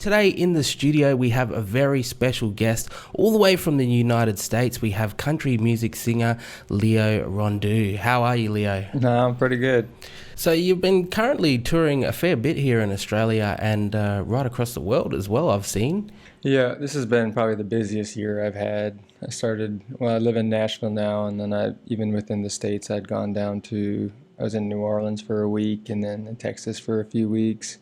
Today in the studio we have a very special guest all the way from the United States. We have country music singer Leo Rondeau. How are you, Leo? No, I'm pretty good. So you've been currently touring a fair bit here in Australia and right across the world as well, I've seen. Yeah, this has been probably the busiest year I've had. I live in Nashville now, and then even within the States, I was in New Orleans for a week, and then in Texas for a few weeks.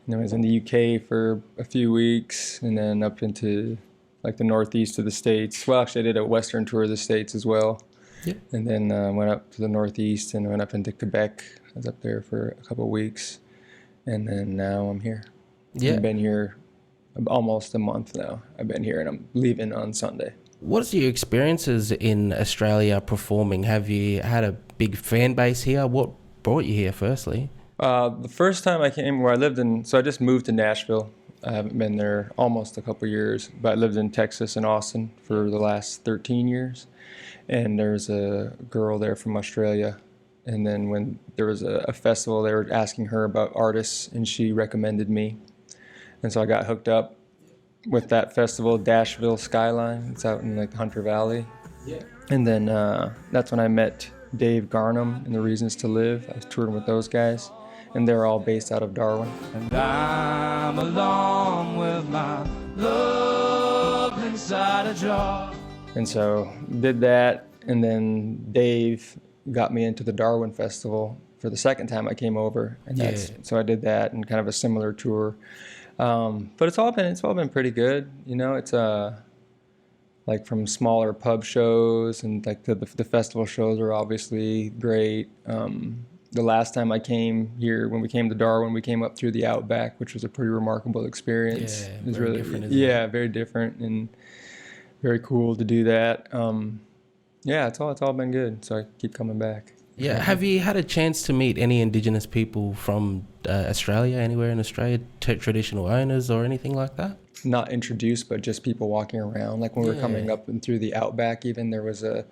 And then I was in the UK for a few weeks, and then up into like the northeast of the States. Well, actually, I did a Western tour of the States as well. Yep. And then went up to the northeast and went up into Quebec. I was up there for a couple of weeks, and then now I'm here. Yeah. I've been here almost a month now. I've been here, and I'm leaving on Sunday. What's your experiences in Australia performing? Have you had a big fan base here? What brought you here firstly? The first time I came where I lived so I just moved to Nashville. I haven't been there almost a couple of years, but I lived in Texas and Austin for the last 13 years. And there's a girl there from Australia. And then when there was a festival, they were asking her about artists, and she recommended me. And so I got hooked up with that festival, Dashville Skyline. It's out in like Hunter Valley. Yeah. And then that's when I met Dave Garnham and the Reasons to Live. I was touring with those guys, and they're all based out of Darwin. And I'm along with my love inside a jar. And so did that, and then Dave got me into the Darwin Festival for the second time I came over, and so I did that and kind of a similar tour. But it's all been pretty good. You know, it's like from smaller pub shows, and like the festival shows are obviously great. The last time I came here, when we came to Darwin, we came up through the Outback, which was a pretty remarkable experience. Yeah, it was very really different, isn't it? very different and very cool to do that. It's all been good, so I keep coming back. Yeah. Have you had a chance to meet any Indigenous people from Australia, anywhere in Australia, traditional owners or anything like that? Not introduced, but just people walking around. Like when we were coming up and through the Outback, even there was a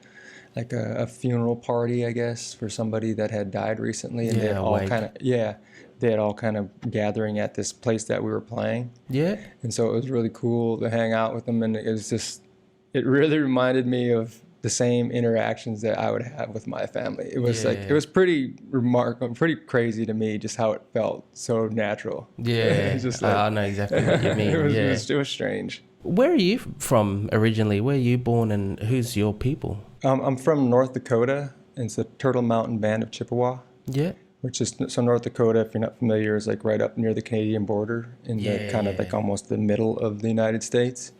funeral party, I guess, for somebody that had died recently, and they had all kind of gathering at this place that we were playing. Yeah. And so it was really cool to hang out with them, and it really reminded me of the same interactions that I would have with my family. It was it was pretty remarkable, pretty crazy to me, just how it felt so natural. Yeah. It's just I know exactly what you mean. it was strange. Where are you from originally? Where are you born, and who's your people? I'm from North Dakota, and it's the Turtle Mountain Band of Chippewa. Yeah. So North Dakota, if you're not familiar, is like right up near the Canadian border in the kind of like almost the middle of the United States.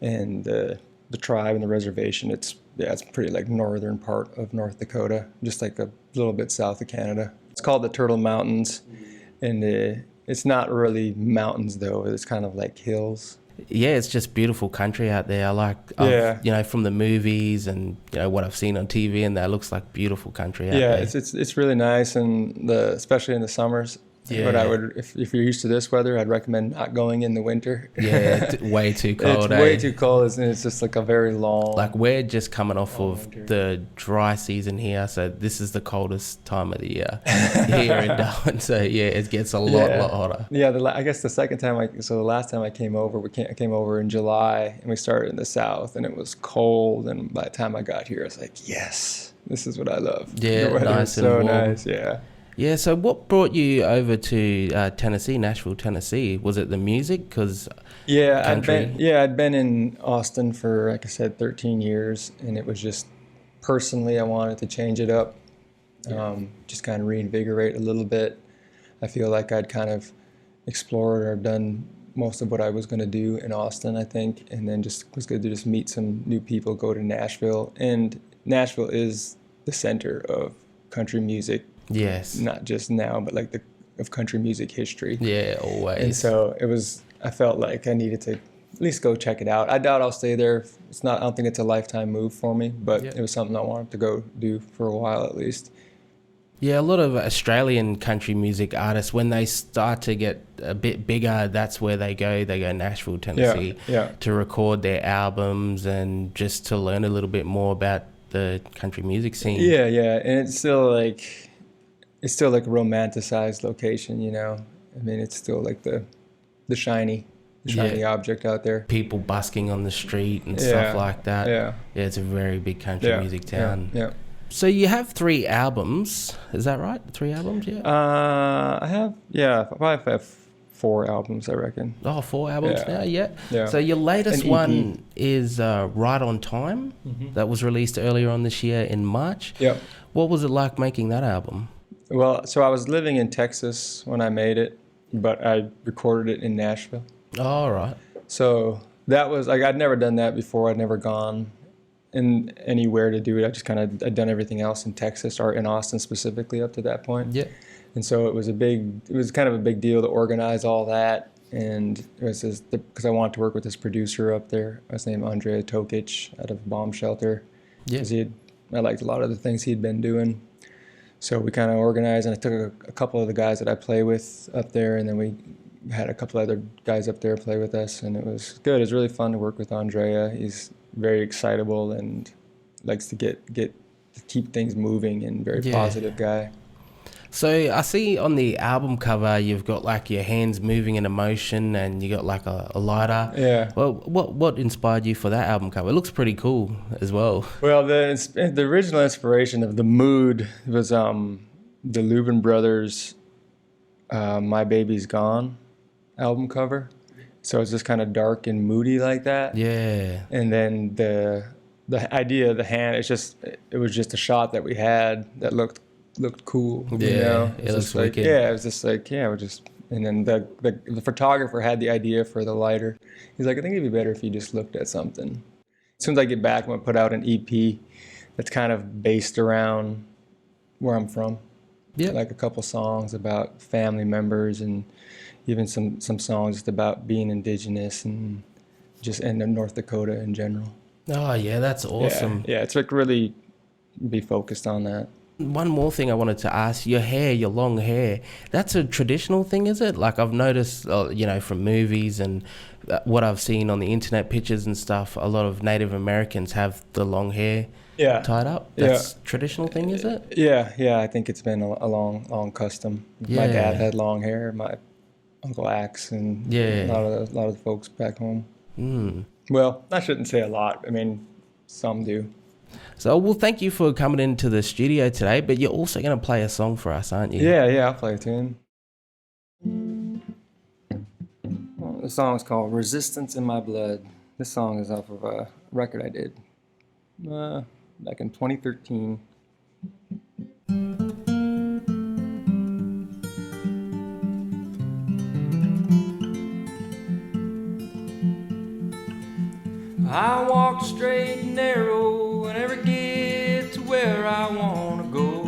And the tribe and the reservation, it's pretty like northern part of North Dakota, just like a little bit south of Canada. It's called the Turtle Mountains, and it's not really mountains though. It's kind of like hills. Yeah, it's just beautiful country out there. From the movies and what I've seen on TV, and that looks like beautiful country out there. Yeah, it's really nice, and especially in the summers. Yeah. But I would, if you're used to this weather, I'd recommend not going in the winter. Yeah, it's way too cold. It's way too cold, and it's just like a very long. Like we're just coming off of winter. The dry season here, so this is the coldest time of the year here in Darwin. So yeah, it gets a lot hotter. Yeah, I guess the last time I came over, I came over in July, and we started in the south, and it was cold, and by the time I got here, I was like, yes, this is what I love. Yeah, the weather nice is so and warm. nice. Yeah. Yeah, so what brought you over to Tennessee, Nashville, Tennessee? Was it the music? I'd been in Austin for, like I said, 13 years, and it was just personally I wanted to change it up, just kind of reinvigorate a little bit. I feel like I'd kind of explored or done most of what I was going to do in Austin, I think, and then just was good to just meet some new people, go to Nashville, and Nashville is the center of country music. Yes. Not just now, but like of country music history. Yeah, always. And so I felt like I needed to at least go check it out. I doubt I'll stay there. I don't think it's a lifetime move for me, but it was something I wanted to go do for a while at least. Yeah, a lot of Australian country music artists, when they start to get a bit bigger, that's where they go. They go Nashville, Tennessee to record their albums and just to learn a little bit more about the country music scene. Yeah, and it's still like a romanticized location, you know. I mean, it's still like the shiny shiny object out there. People busking on the street and stuff like that. Yeah, it's a very big country music town. Yeah. So you have 3 albums, is that right? 3 albums, yeah. I probably have 4 albums, I reckon. Oh, 4 albums now, Yeah. So your latest An EP. one is Right on Time. That was released earlier on this year in March. Yep. What was it like making that album? Well, so I was living in Texas when I made it, but I recorded it in Nashville. Oh, all right. So that was like, I'd never done that before. I'd never gone in anywhere to do it. I'd done everything else in Texas or in Austin specifically up to that point. Yeah. And so it was kind of a big deal to organize all that. And it was because I wanted to work with this producer up there. His name Andrea Tokic out of Bomb Shelter. Yeah. Because I liked a lot of the things he'd been doing. So we kind of organized, and I took a couple of the guys that I play with up there, and then we had a couple other guys up there play with us, and it was good. It was really fun to work with Andrea. He's very excitable and likes to keep things moving, and very positive guy. So I see on the album cover you've got like your hands moving in emotion, and you got like a lighter. Yeah. Well, what inspired you for that album cover? It looks pretty cool as well. Well, the original inspiration of the mood was the Lubin Brothers' "My Baby's Gone" album cover. So it's just kind of dark and moody like that. Yeah. And then the idea of the hand, it was just a shot that we had that looked cool. Yeah, you know? it looks like, wicked. yeah, it was just like, yeah, and then the photographer had the idea for the lighter. He's like, I think it'd be better if you just looked at something. As soon as I get back, I'm gonna put out an EP that's kind of based around where I'm from. Yeah. Like a couple songs about family members, and even some songs just about being indigenous and in North Dakota in general. Oh yeah, that's awesome. Yeah, it's like really be focused on that. One more thing I wanted to ask, your long hair, that's a traditional thing, is it? Like I've noticed, from movies and what I've seen on the internet pictures and stuff, a lot of Native Americans have the long hair tied up. That's a traditional thing, is it? Yeah, I think it's been a long custom. Yeah. My dad had long hair, my Uncle Axe, and a lot of the folks back home. Mm. Well, I shouldn't say a lot. I mean, some do. So, well, thank you for coming into the studio today, but you're also going to play a song for us, aren't you? Yeah, I'll play a tune. Well, the song's called Resistance in My Blood. This song is off of a record I did back in 2013. I walk straight and narrow and never get to where I want to go.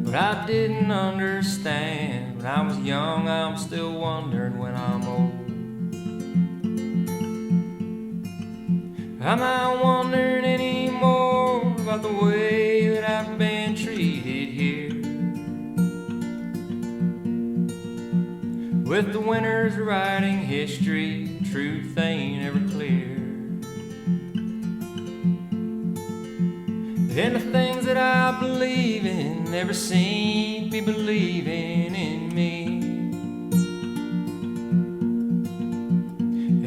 But I didn't understand when I was young. I'm still wondering when I'm old. I'm not wondering anymore about the way that I've been treated here. With the winners writing history, the truth ain't ever clear. And the things that I believe in never seem to be believing in me.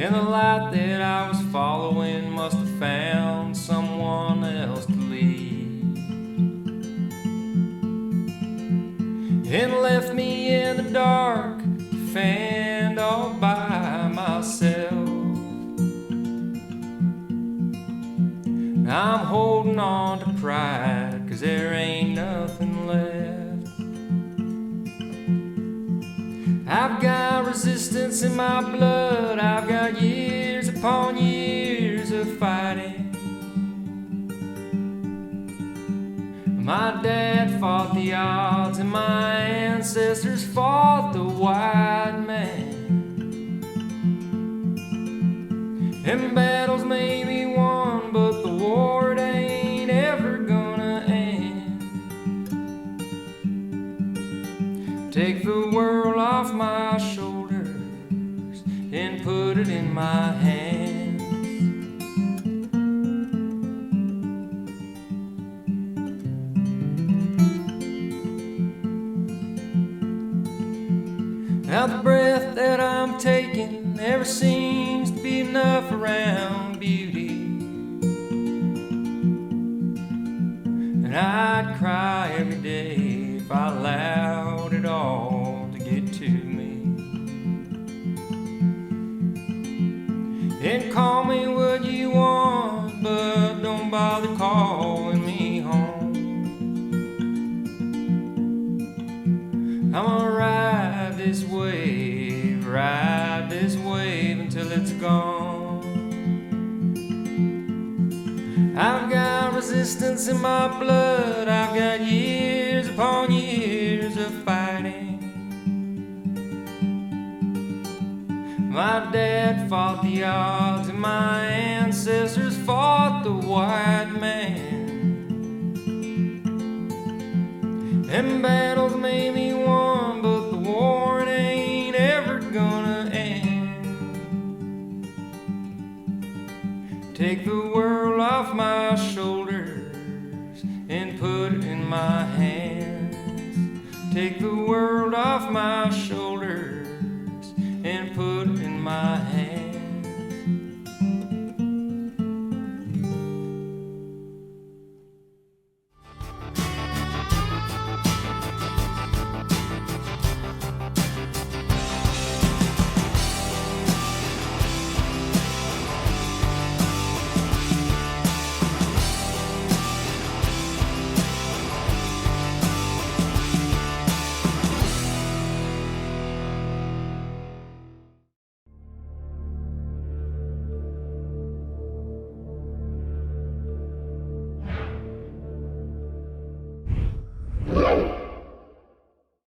And the light that I was following must have found someone else to lead, and left me in the dark, fanned all by myself. I'm holding on to pride, 'cause there ain't nothing left. I've got resistance in my blood. I've got years upon years of fighting. My dad fought the odds, and my ancestors fought the white man. And battles may be won, but the war, it ain't ever gonna end. Take the world off my shoulders and put it in my hands. How the breath that I'm taking never seems to be enough around beauty. And I'd cry every day if I allowed it all to get to me. And call me what you want, but don't bother calling me home. I'm gonna ride this wave until it's gone. I've got resistance in my blood, I've got years upon years of fighting. My dad fought the odds and my ancestors fought the white man. And battles may be won, but the war it ain't ever gonna end. Take the world off my shoulders and put it in my hands. Take the world off my shoulders